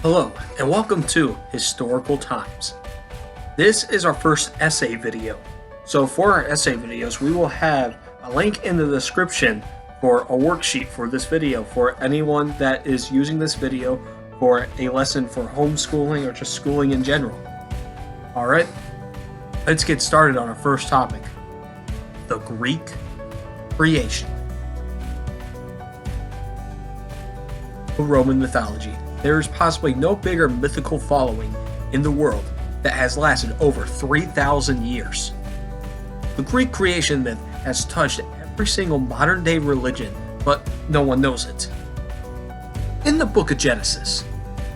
Hello, and welcome to Historical Times. This is our first essay video. So for our essay videos, we will have a link in the description for a worksheet for this video for anyone that is using this video for a lesson for homeschooling or just schooling in general. Alright, let's get started on our first topic, the Greek creation. Roman mythology. There is possibly no bigger mythical following in the world that has lasted over 3,000 years. The Greek creation myth has touched every single modern-day religion, but no one knows it. In the book of Genesis,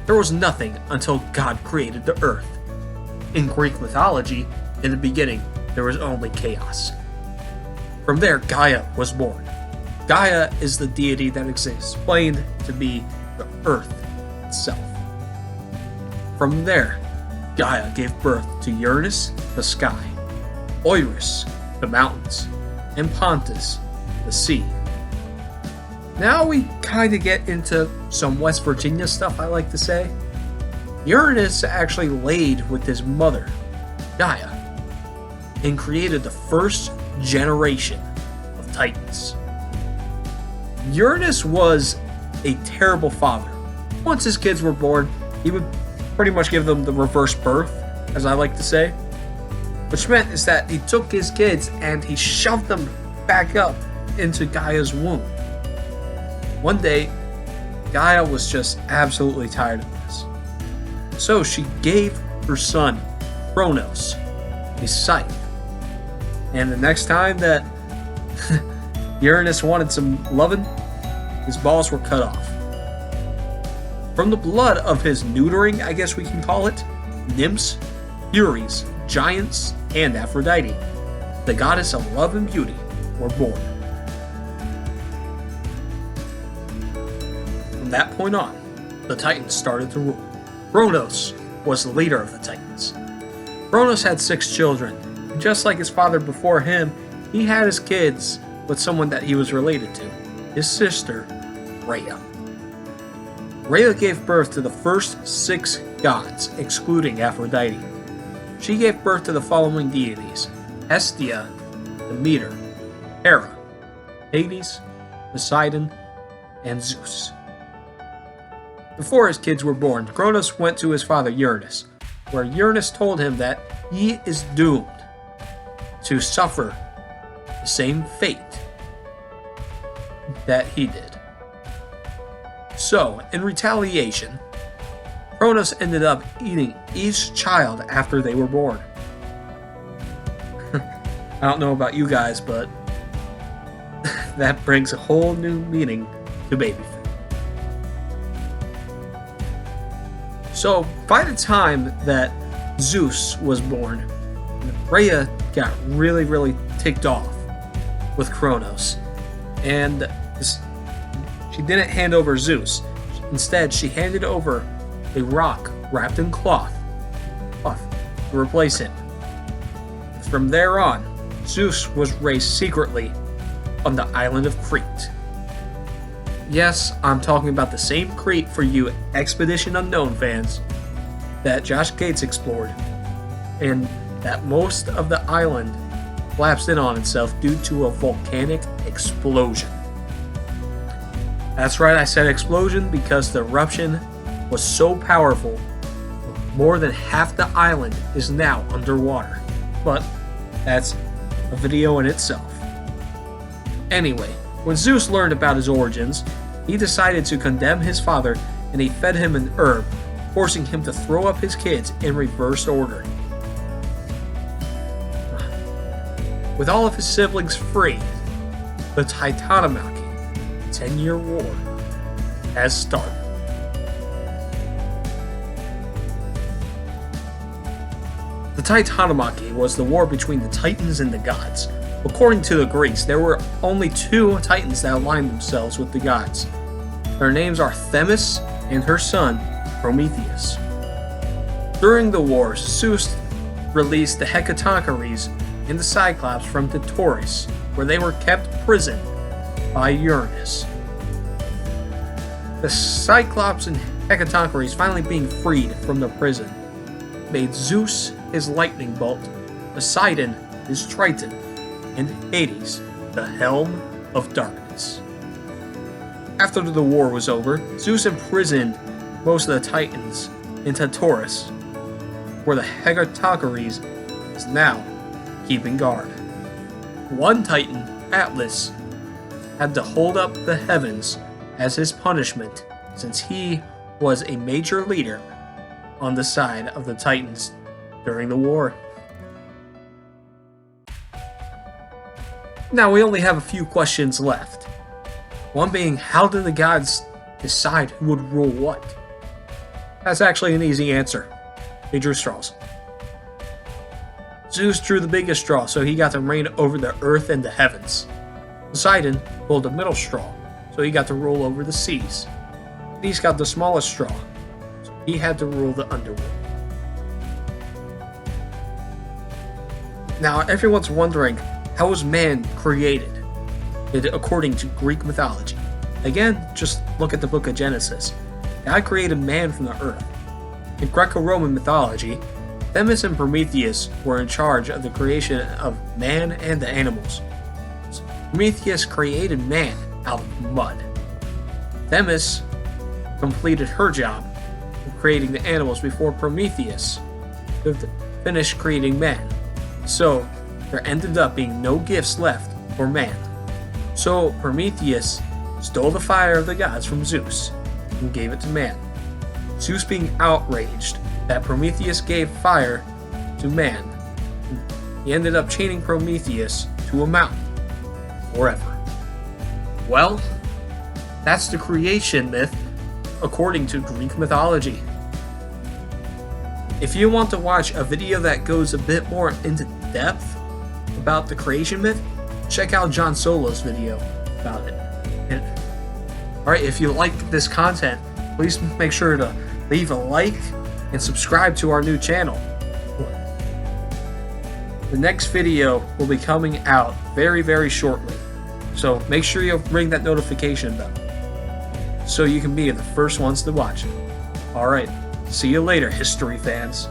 there was nothing until God created the earth. In Greek mythology, in the beginning, there was only chaos. From there, Gaia was born. Gaia is the deity that is explained to be the earth itself. From there, Gaia gave birth to Uranus, the sky, Eurus, the mountains, and Pontus, the sea. Now we kind of get into some West Virginia stuff, I like to say. Uranus actually laid with his mother, Gaia, and created the first generation of Titans. Uranus was a terrible father. Once his kids were born, he would pretty much give them the reverse birth, as I like to say. Which meant is that he took his kids and he shoved them back up into Gaia's womb. One day, Gaia was just absolutely tired of this. So she gave her son, Kronos, a scythe. And the next time that Uranus wanted some loving, his balls were cut off. From the blood of his neutering, I guess we can call it, nymphs, furies, giants, and Aphrodite, the goddess of love and beauty, were born. From that point on, the Titans started to rule. Kronos was the leader of the Titans. Kronos had 6 children, and just like his father before him, he had his kids with someone that he was related to, his sister, Rhea. Rhea gave birth to the first 6 gods, excluding Aphrodite. She gave birth to the following deities: Hestia, Demeter, Hera, Hades, Poseidon, and Zeus. Before his kids were born, Kronos went to his father Uranus, where Uranus told him that he is doomed to suffer the same fate that he did. So, in retaliation, Kronos ended up eating each child after they were born. I don't know about you guys, but that brings a whole new meaning to baby food. So, by the time that Zeus was born, Rhea got really ticked off with Kronos, and she didn't hand over Zeus. Instead, she handed over a rock wrapped in cloth to replace him. From there on, Zeus was raised secretly on the island of Crete. Yes, I'm talking about the same Crete for you Expedition Unknown fans that Josh Gates explored, and that most of the island collapsed in on itself due to a volcanic explosion. That's right, I said explosion because the eruption was so powerful, more than half the island is now underwater. But that's a video in itself. Anyway, when Zeus learned about his origins, he decided to condemn his father, and he fed him an herb, forcing him to throw up his kids in reverse order. With all of his siblings free, the Titanomachy 10-year war has started. The Titanomachy was the war between the Titans and the gods. According to the Greeks, there were only 2 Titans that aligned themselves with the gods. Their names are Themis and her son, Prometheus. During the wars, Zeus released the Hecatoncheires and the Cyclops from the Taurus, where they were kept prisoned by Uranus. The Cyclops and Hecatoncheires finally being freed from their prison, made Zeus his lightning bolt, Poseidon his Triton, and Hades the helm of darkness. After the war was over, Zeus imprisoned most of the Titans in Tartarus, where the Hecatoncheires is now keeping guard. One Titan, Atlas, had to hold up the heavens as his punishment, since he was a major leader on the side of the Titans during the war. Now we only have a few questions left. One being, how did the gods decide who would rule what? That's actually an easy answer. They drew straws. Zeus drew the biggest straw, so he got to reign over the earth and the heavens. Poseidon pulled the middle straw, so he got to rule over the seas. Hades got the smallest straw, so he had to rule the underworld. Now, everyone's wondering, how was man created according to Greek mythology? Again, just look at the book of Genesis. God created man from the earth. In Greco-Roman mythology, Themis and Prometheus were in charge of the creation of man and the animals. So Prometheus created man out of mud. Themis completed her job of creating the animals before Prometheus could finish creating man. So there ended up being no gifts left for man. So Prometheus stole the fire of the gods from Zeus and gave it to man. Zeus being outraged that Prometheus gave fire to man, he ended up chaining Prometheus to a mountain forever. Well, that's the creation myth according to Greek mythology. If you want to watch a video that goes a bit more into depth about the creation myth, check out John Solo's video about it. Alright, if you like this content, please make sure to leave a like and subscribe to our new channel. The next video will be coming out very, very shortly, so make sure you ring that notification bell so you can be the first ones to watch it. Alright, see you later, history fans.